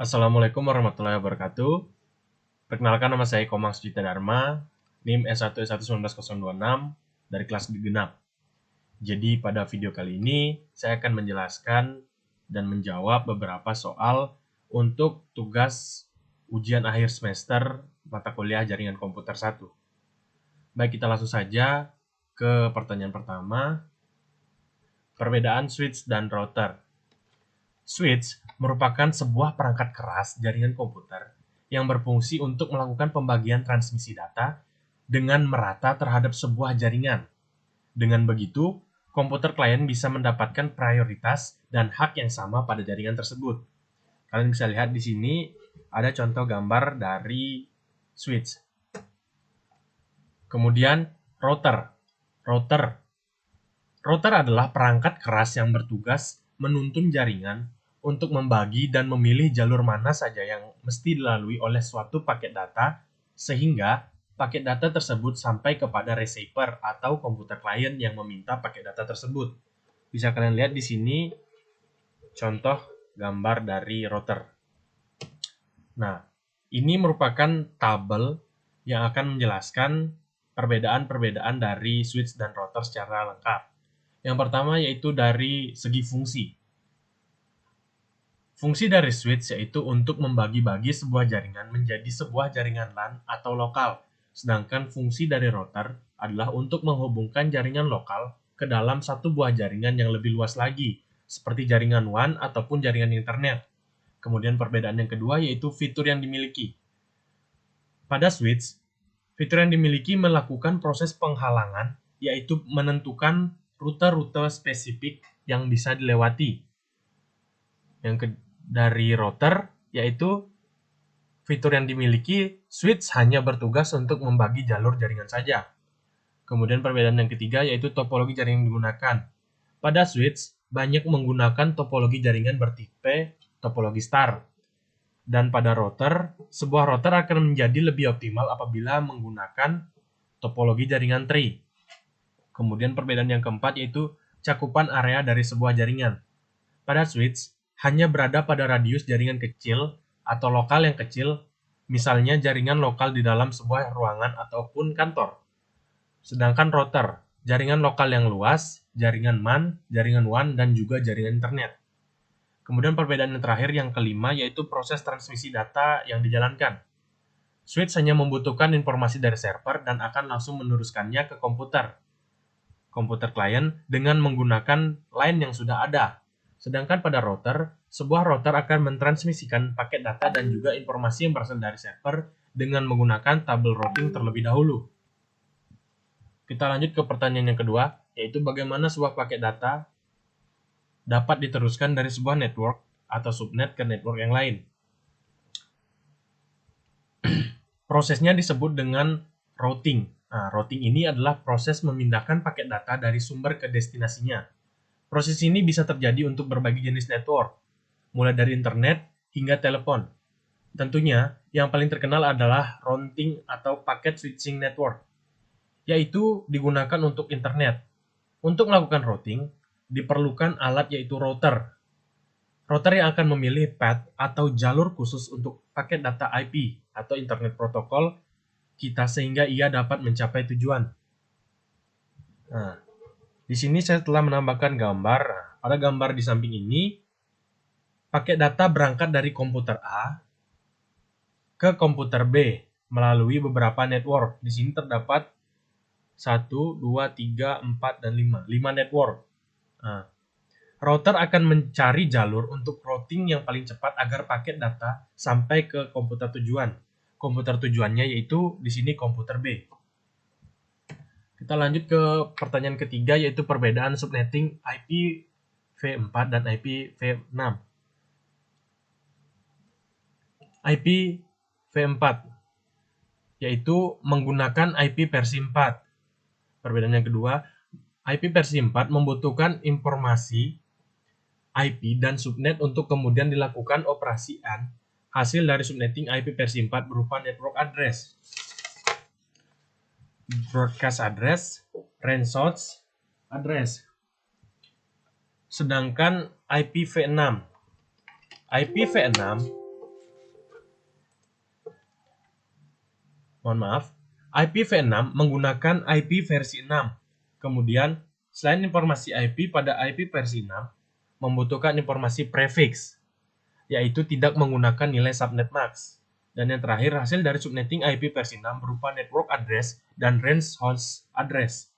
Assalamualaikum warahmatullahi wabarakatuh. Perkenalkan, nama saya Komang Sujita Dharma, NIM S1S11926 dari kelas genap. Jadi pada video kali ini saya akan menjelaskan dan menjawab beberapa soal untuk tugas ujian akhir semester mata kuliah Jaringan Komputer 1. Baik, kita langsung saja ke pertanyaan pertama. Perbedaan switch dan router. Switch merupakan sebuah perangkat keras jaringan komputer yang berfungsi untuk melakukan pembagian transmisi data dengan merata terhadap sebuah jaringan. Dengan begitu, komputer klien bisa mendapatkan prioritas dan hak yang sama pada jaringan tersebut. Kalian bisa lihat di sini ada contoh gambar dari switch. Kemudian router. Router adalah perangkat keras yang bertugas menuntun jaringan untuk membagi dan memilih jalur mana saja yang mesti dilalui oleh suatu paket data, sehingga paket data tersebut sampai kepada receiver atau komputer klien yang meminta paket data tersebut. Bisa kalian lihat di sini contoh gambar dari router. Nah, ini merupakan tabel yang akan menjelaskan perbedaan-perbedaan dari switch dan router secara lengkap. Yang pertama yaitu dari segi fungsi. Fungsi dari switch yaitu untuk membagi-bagi sebuah jaringan menjadi sebuah jaringan LAN atau lokal, sedangkan fungsi dari router adalah untuk menghubungkan jaringan lokal ke dalam satu buah jaringan yang lebih luas lagi, seperti jaringan WAN ataupun jaringan internet. Kemudian perbedaan yang kedua yaitu fitur yang dimiliki. Pada switch, fitur yang dimiliki melakukan proses penghalangan, yaitu menentukan rute-rute spesifik yang bisa dilewati. Dari router, yaitu fitur yang dimiliki, switch hanya bertugas untuk membagi jalur jaringan saja. Kemudian perbedaan yang ketiga yaitu topologi jaringan yang digunakan. Pada switch, banyak menggunakan topologi jaringan bertipe topologi star. Dan pada router, sebuah router akan menjadi lebih optimal apabila menggunakan topologi jaringan tree. Kemudian perbedaan yang keempat yaitu cakupan area dari sebuah jaringan. Pada switch, hanya berada pada radius jaringan kecil atau lokal yang kecil, misalnya jaringan lokal di dalam sebuah ruangan ataupun kantor. Sedangkan router, jaringan lokal yang luas, jaringan MAN, jaringan WAN, dan juga jaringan internet. Kemudian perbedaan yang terakhir yang kelima yaitu proses transmisi data yang dijalankan. Switch hanya membutuhkan informasi dari server dan akan langsung meneruskannya ke komputer klien dengan menggunakan line yang sudah ada. Sedangkan pada router, sebuah router akan mentransmisikan paket data dan juga informasi yang berasal dari server dengan menggunakan tabel routing terlebih dahulu. Kita lanjut ke pertanyaan yang kedua, yaitu bagaimana sebuah paket data dapat diteruskan dari sebuah network atau subnet ke network yang lain. Prosesnya disebut dengan routing. Nah, routing ini adalah proses memindahkan paket data dari sumber ke destinasinya. Proses ini bisa terjadi untuk berbagai jenis network, mulai dari internet hingga telepon. Tentunya, yang paling terkenal adalah routing atau packet switching network, yaitu digunakan untuk internet. Untuk melakukan routing, diperlukan alat yaitu router. Router yang akan memilih path atau jalur khusus untuk paket data IP atau internet protokol kita sehingga ia dapat mencapai tujuan. Nah, di sini saya telah menambahkan gambar. Pada gambar di samping ini, paket data berangkat dari komputer A ke komputer B melalui beberapa network. Di sini terdapat 1, 2, 3, 4, dan 5. 5 network. Nah, router akan mencari jalur untuk routing yang paling cepat agar paket data sampai ke komputer tujuan. Komputer tujuannya yaitu di sini komputer B. Kita lanjut ke pertanyaan ketiga yaitu perbedaan subnetting IPv4 dan IPv6. IPv4 yaitu menggunakan IP versi 4. Perbedaan yang kedua, IP versi 4 membutuhkan informasi IP dan subnet untuk kemudian dilakukan operasian. Hasil dari subnetting IP versi 4 berupa network address, broadcast address, range source address. Sedangkan IPv6 mohon maaf, IPv6 menggunakan IP versi 6. Kemudian, selain informasi IP pada IP versi 6, membutuhkan informasi prefix, yaitu tidak menggunakan nilai subnet max. Dan yang terakhir, hasil dari subnetting IP versi 6 berupa network address dan range host address.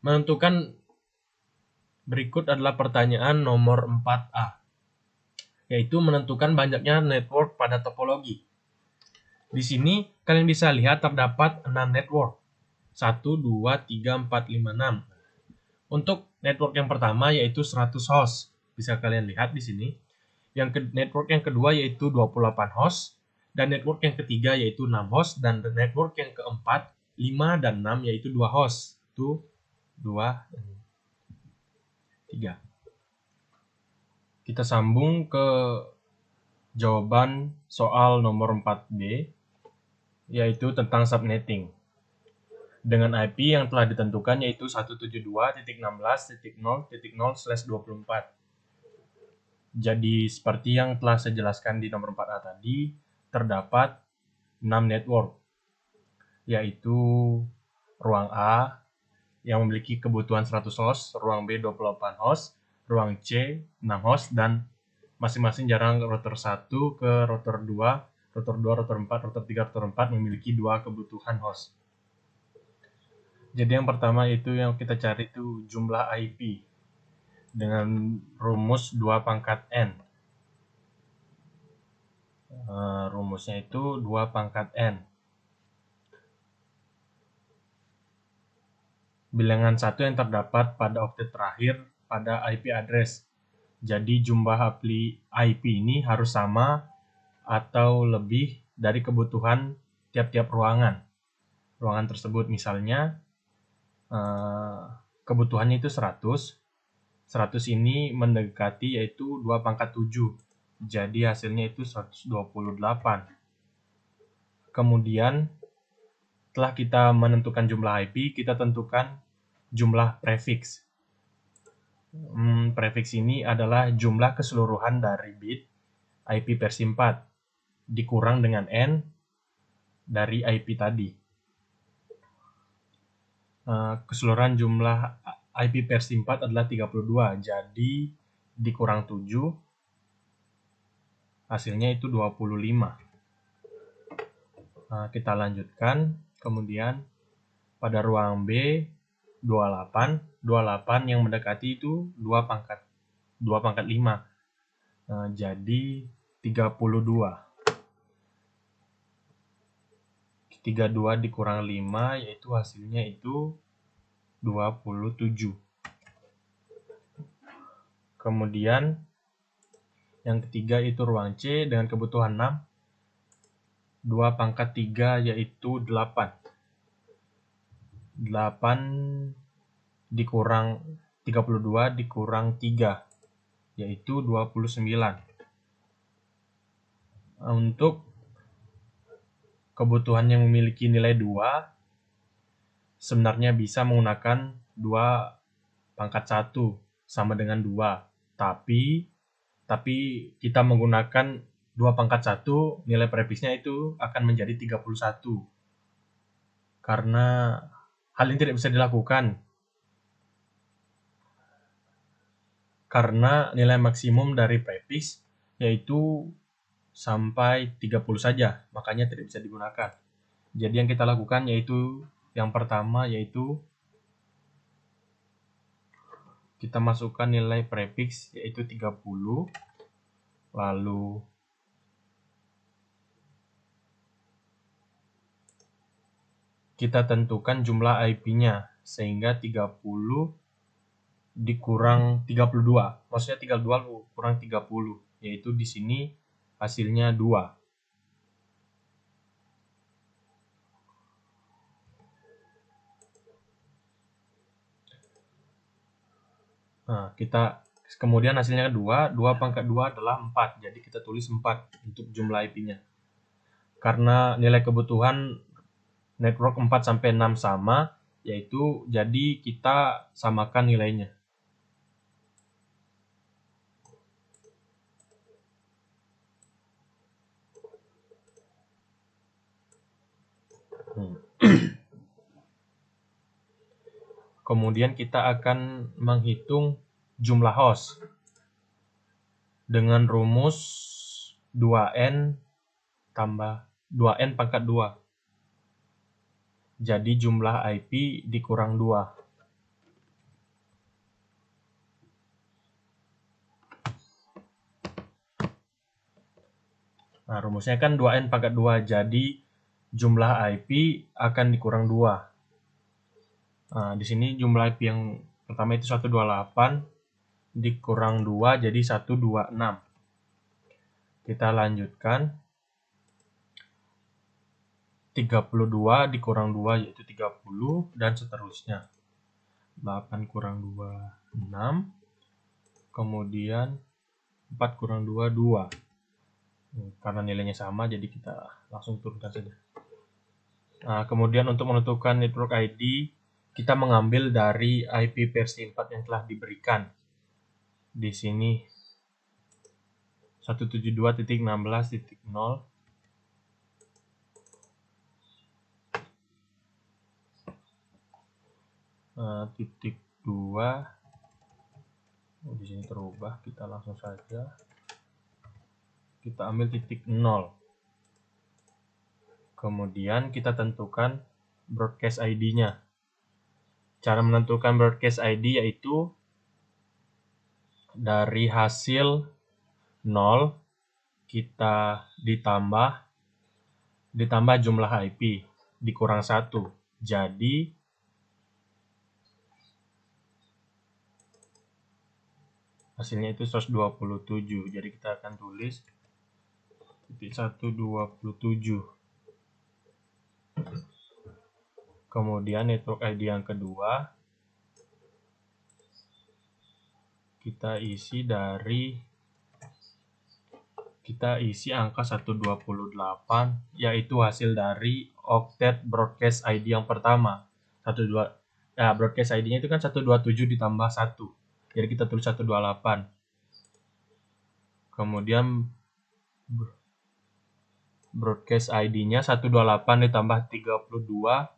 Menentukan berikut adalah pertanyaan nomor 4A, yaitu menentukan banyaknya network pada topologi. Di sini kalian bisa lihat terdapat 6 network. 1, 2, 3, 4, 5, 6. Untuk network yang pertama yaitu 100 host. Bisa kalian lihat di sini. Network yang kedua yaitu 28 host. Dan network yang ketiga yaitu 6 host. Dan network yang keempat 5 dan 6 yaitu 2 host. 1, 2, 3. Kita sambung ke jawaban soal nomor 4B, yaitu tentang subnetting. Dengan IP yang telah ditentukan yaitu 172.16.0.0/24. Jadi seperti yang telah saya jelaskan di nomor 4A tadi, terdapat 6 network, yaitu ruang A yang memiliki kebutuhan 100 host, ruang B 28 host, ruang C 6 host, dan masing-masing jarak router 1 ke router 2, router 2, router 4, router 3, router 4 memiliki 2 kebutuhan host. Jadi yang pertama itu yang kita cari itu jumlah IP dengan rumus 2 pangkat N. Rumusnya itu 2 pangkat N. Bilangan 1 yang terdapat pada oktet terakhir pada IP address. Jadi jumlah IP ini harus sama atau lebih dari kebutuhan tiap-tiap ruangan. Ruangan tersebut misalnya kebutuhannya itu 100. 100 ini mendekati yaitu 2 pangkat 7. Jadi hasilnya itu 128. Kemudian setelah kita menentukan jumlah IP, kita tentukan jumlah prefix. Prefix ini adalah jumlah keseluruhan dari bit IP versi 4 dikurang dengan N dari IP tadi. Keseluruhan jumlah IP versi 4 adalah 32, jadi dikurang 7, hasilnya itu 25. Kita lanjutkan, kemudian pada ruang B 28 yang mendekati itu 2 pangkat 5, jadi 32. 32 dikurang 5 yaitu hasilnya itu 27. Kemudian yang ketiga itu ruang C dengan kebutuhan 6, 2 pangkat 3 yaitu 8. 8 dikurang 32 dikurang 3 yaitu 29. Untuk kebutuhan yang memiliki nilai 2 sebenarnya bisa menggunakan 2 pangkat 1 sama dengan 2. Tapi kita menggunakan 2 pangkat 1, nilai prefixnya itu akan menjadi 31. Karena hal ini tidak bisa dilakukan. Karena nilai maksimum dari prefix yaitu sampai 30 saja, makanya tidak bisa digunakan. Jadi yang kita lakukan yaitu yang pertama yaitu kita masukkan nilai prefix yaitu 30, lalu kita tentukan jumlah IP-nya sehingga 30 dikurang 32. Maksudnya 32 kurang 30, yaitu di sini hasilnya 2. Nah, kemudian hasilnya 2 pangkat 2 adalah 4. Jadi kita tulis 4 untuk jumlah IP-nya. Karena nilai kebutuhan network 4 sampai 6 sama, yaitu jadi kita samakan nilainya. Kemudian kita akan menghitung jumlah host dengan rumus 2n tambah 2n pangkat 2. Jadi jumlah IP dikurang 2. Nah, rumusnya kan 2n pangkat 2, jadi jumlah IP akan dikurang 2. Nah, di sini jumlah IP yang pertama itu 128 dikurang 2 jadi 126. Kita lanjutkan. 32 dikurang 2 yaitu 30 dan seterusnya. 8 kurang 2, 6. Kemudian 4 kurang 2, 2. Karena nilainya sama jadi kita langsung turunkan saja. Nah, kemudian untuk menentukan network ID, kita mengambil dari IP versi 4 yang telah diberikan. Di sini 172.16.0 titik 2. Di sini terubah, kita langsung saja kita ambil titik 0. Kemudian kita tentukan broadcast ID-nya. Cara menentukan broadcast ID yaitu dari hasil 0 kita ditambah jumlah IP dikurang 1. Jadi hasilnya itu 127. Jadi kita akan tulis titik 127. Kemudian network ID yang kedua kita isi angka 128, yaitu hasil dari octet broadcast ID yang pertama. Broadcast ID-nya itu kan 127 ditambah 1. Jadi kita tulis 128. Kemudian broadcast ID-nya 128 ditambah 32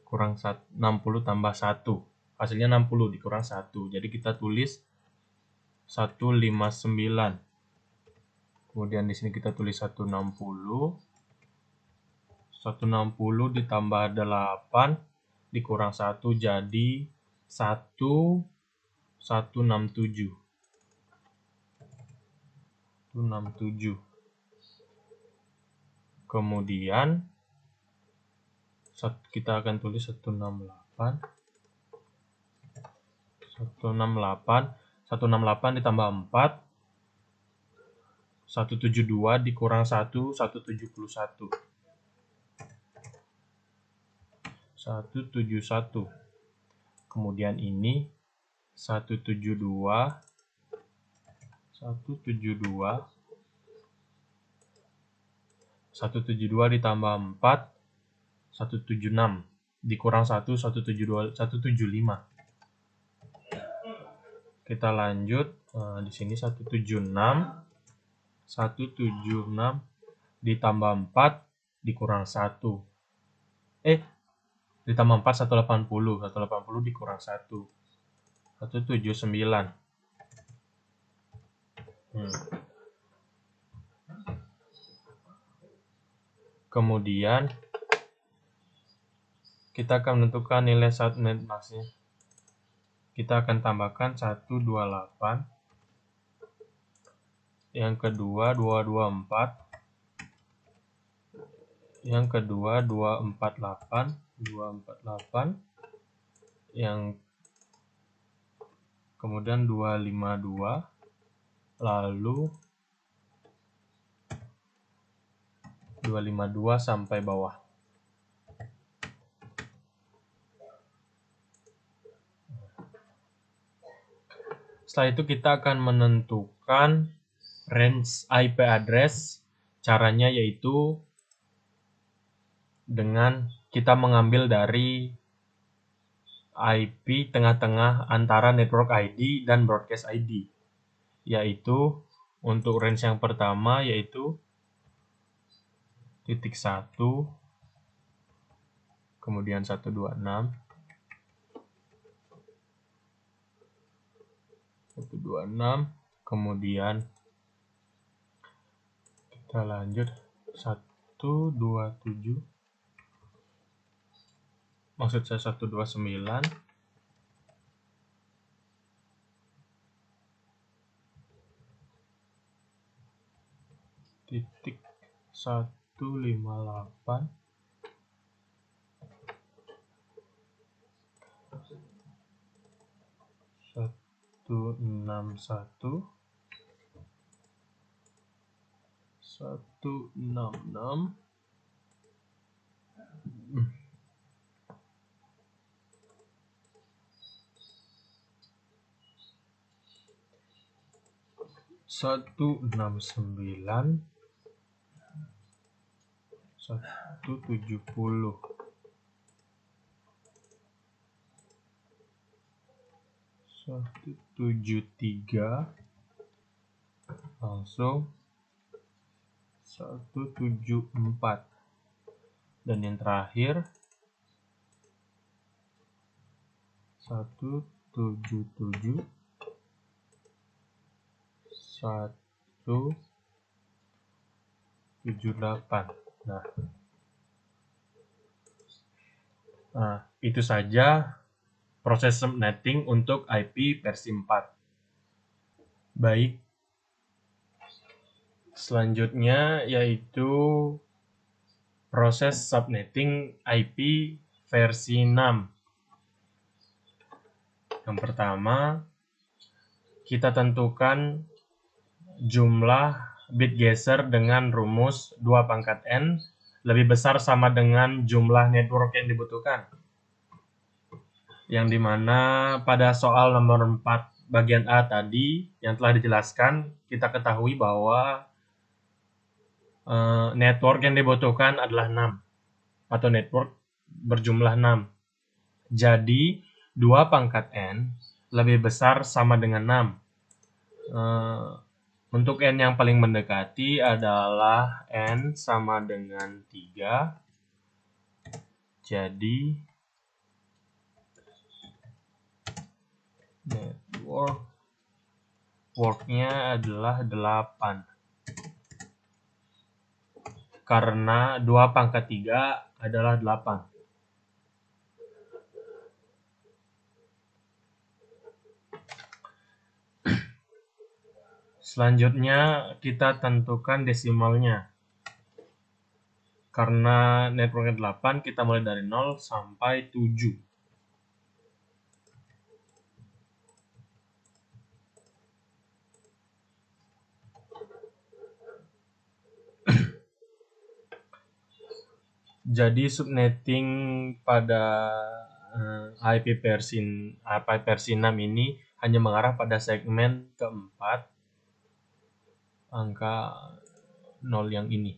kurang 60 tambah 1. Hasilnya 60 dikurang 1. Jadi kita tulis 159. Kemudian di sini kita tulis 160. 160 ditambah 8 dikurang 1 jadi 167. 167. Kemudian kita akan tulis 168. 168 ditambah 4. 172 dikurang 1, 171. 171. Kemudian ini 172 ditambah 4, 176 dikurang 1, 175. Kita lanjut. Di sini 176 ditambah 4 dikurang 1. Ditambah 4, 180. 180 dikurang 1. 179. Kemudian kita akan menentukan nilai subnet masknya. Kita akan tambahkan 128. Yang kedua 224. Yang kedua 248. Kemudian 252. Lalu 252 sampai bawah. Setelah itu kita akan menentukan range IP address. Caranya yaitu dengan kita mengambil dari IP tengah-tengah antara network ID dan broadcast ID. Yaitu untuk range yang pertama yaitu titik 1, kemudian 126, 126, kemudian kita lanjut 127, maksud saya 129, titik 158, 161, 166, 169, 170, 173, langsung 174, dan yang terakhir 177, 178. Nah, itu saja proses subnetting untuk IP versi 4. Baik, selanjutnya yaitu proses subnetting IP versi 6. Yang pertama, kita tentukan jumlah bit geser dengan rumus 2 pangkat n lebih besar sama dengan jumlah network yang dibutuhkan. Yang dimana pada soal nomor 4 bagian A tadi yang telah dijelaskan, kita ketahui bahwa network yang dibutuhkan adalah 6 atau network berjumlah 6. Jadi 2 pangkat n lebih besar sama dengan 6. Untuk n yang paling mendekati adalah n sama dengan 3. Jadi networknya adalah 8. Karena 2 pangkat 3 adalah 8. Selanjutnya kita tentukan desimalnya. Karena networknya 8, kita mulai dari 0 sampai 7. Jadi subnetting pada IP versi 6 ini hanya mengarah pada segmen keempat angka 0 yang ini.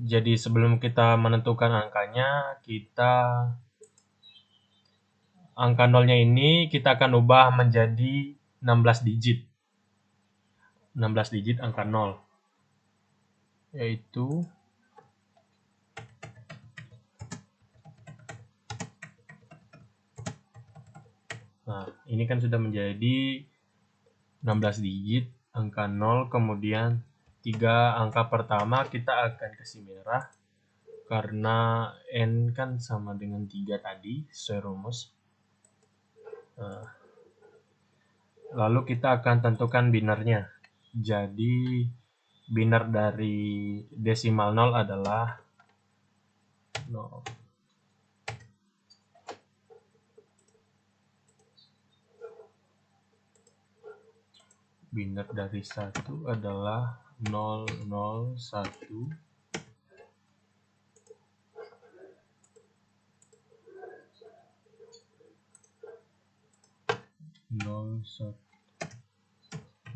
Jadi sebelum kita menentukan angkanya, angka 0-nya ini kita akan ubah menjadi 16 digit. 16 digit angka 0. Yaitu ini kan sudah menjadi 16 digit angka 0, kemudian 3 angka pertama kita akan kasih merah karena n kan sama dengan 3 tadi sesuai rumus. Lalu kita akan tentukan binernya. Jadi biner dari desimal 0 adalah 0. Biner dari 1 adalah 001. 010,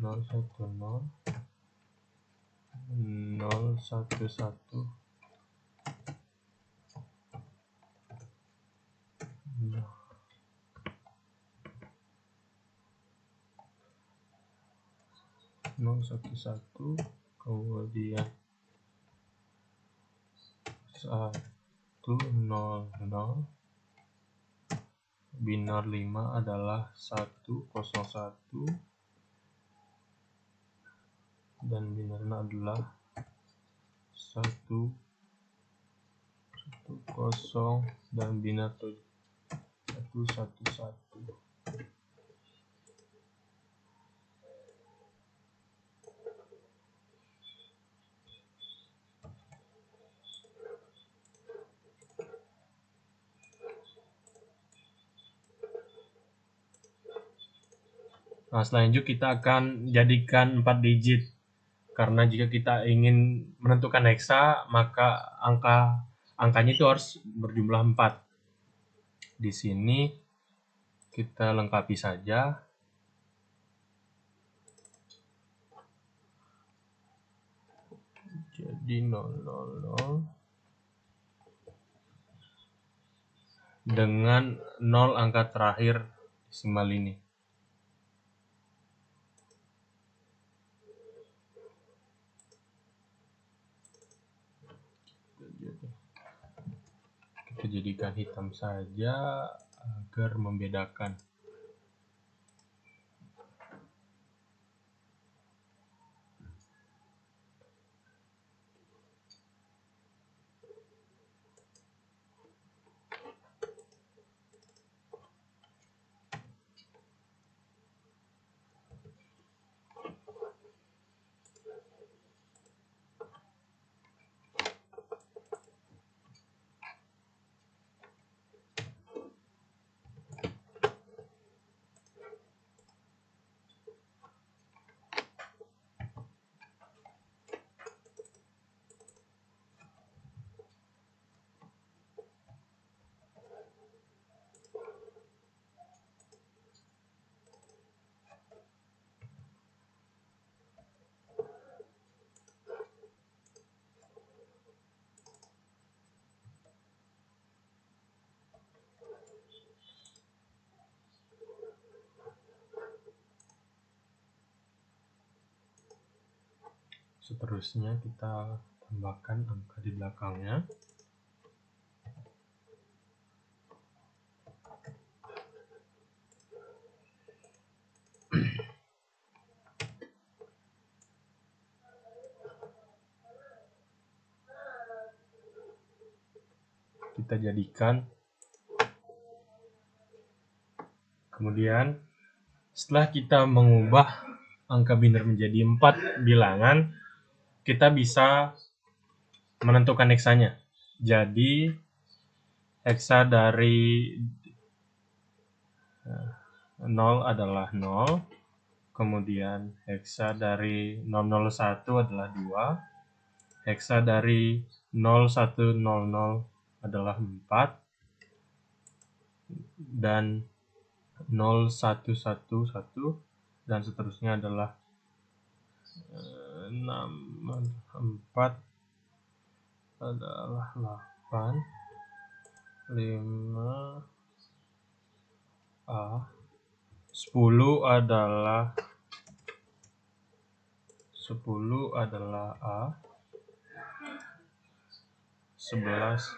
011, 011, kemudian 100, Biner 5 adalah 101 dan biner 6 adalah 110 dan biner 111. Nah, selanjutnya kita akan jadikan 4 digit. Karena jika kita ingin menentukan heksa, maka angkanya itu harus berjumlah 4. Di sini kita lengkapi saja. Jadi 000 dengan 0 angka terakhir desimal ini. Kita jadikan hitam saja agar membedakan. Seterusnya kita tambahkan angka di belakangnya. Kita jadikan. Kemudian setelah kita mengubah angka biner menjadi 4 bilangan, kita bisa menentukan heksanya. Jadi heksa dari 0 adalah 0, kemudian heksa dari 001 adalah 2, heksa dari 0100 adalah 4, dan 0111 dan seterusnya adalah 4 adalah 8, 5 A, 10 adalah A, 11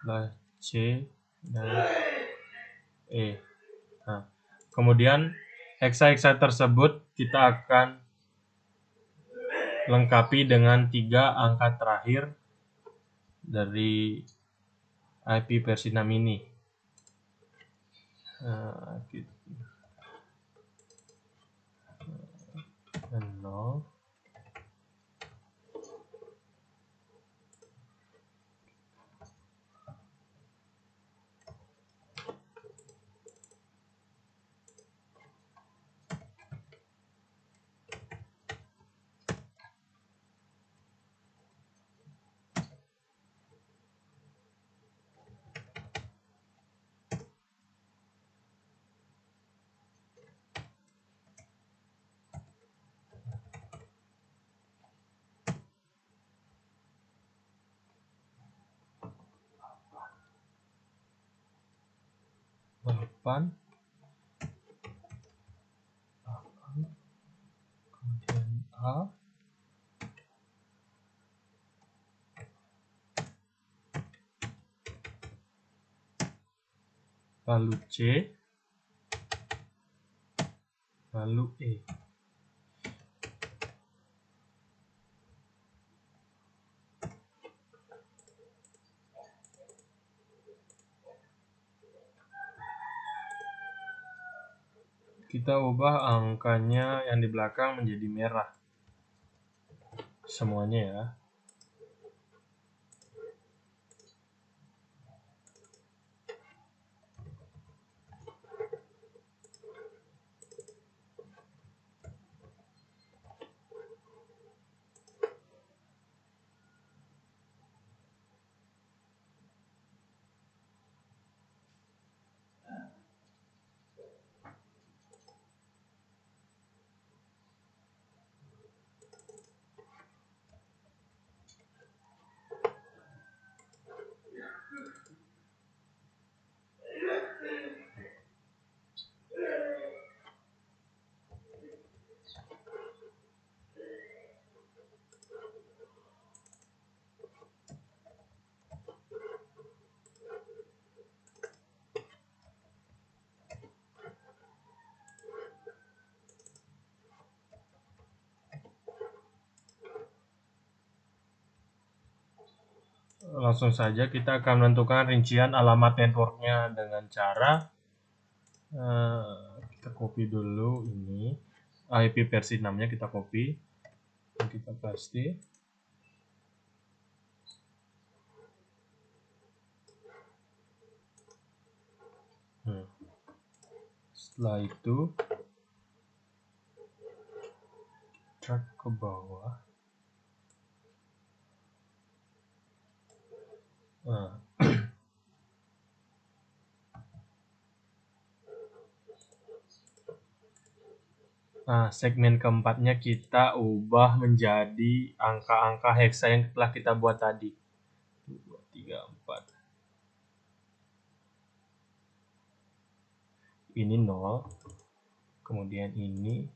adalah C dan E. Nah, kemudian heksa-heksa tersebut kita akan lengkapi dengan 3 angka terakhir dari IP versi 6 ini. 0, 8, kemudian A, lalu C, lalu E. Kita ubah angkanya yang di belakang menjadi merah. Semuanya ya. Langsung saja kita akan menentukan rincian alamat networknya dengan cara kita copy dulu ini IP versi 6-nya, kita copy dan kita paste. Setelah itu drag ke bawah. Nah, segmen keempatnya kita ubah menjadi angka-angka heksa yang telah kita buat tadi. 2, 3, 4. Ini 0. Kemudian ini.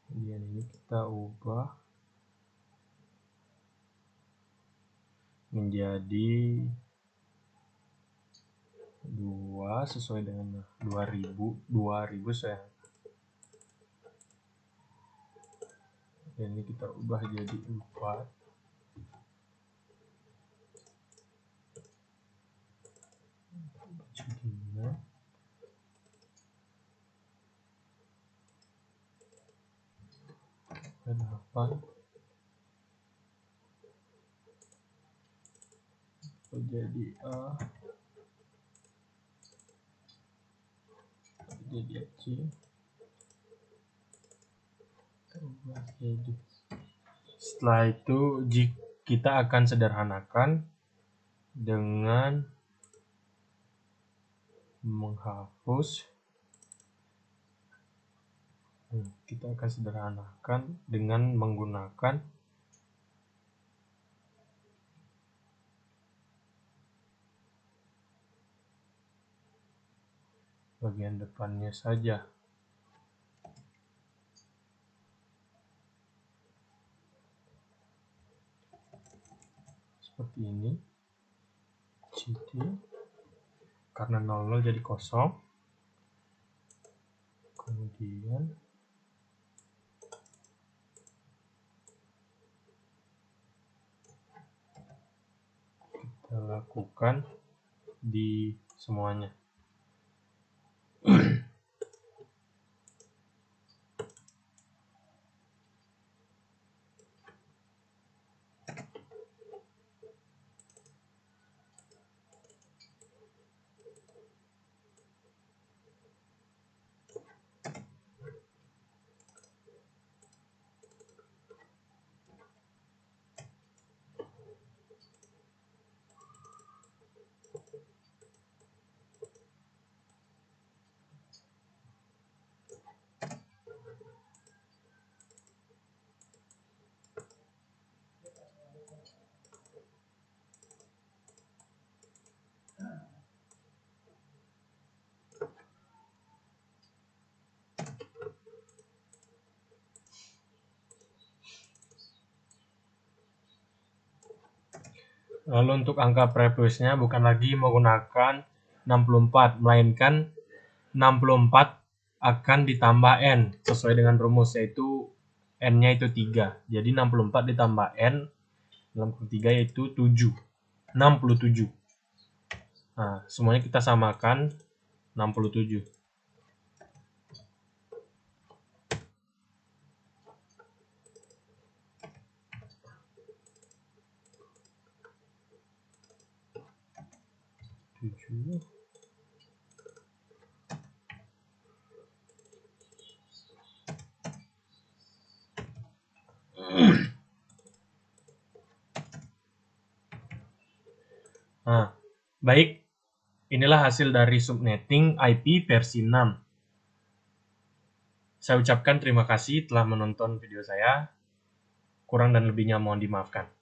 Kemudian ini kita ubah menjadi 2 sesuai dengan 2000 sayang. Dan ini kita ubah jadi 4. Jadinya apa? Jadi A, jadi C. Setelah itu kita akan sederhanakan dengan menghapus. Kita akan sederhanakan dengan menggunakan bagian depannya saja. Seperti ini. Jadi karena 00 jadi kosong. Kemudian kita lakukan di semuanya. Lalu untuk angka previous-nya bukan lagi menggunakan 64, melainkan 64 akan ditambah N sesuai dengan rumus, yaitu N-nya itu 3. Jadi 64 ditambah N dalam kurung 3 yaitu 7. 67. Nah, semuanya kita samakan 67. Nah, baik. Inilah hasil dari subnetting IP versi 6. Saya ucapkan terima kasih telah menonton video saya. Kurang dan lebihnya mohon dimaafkan.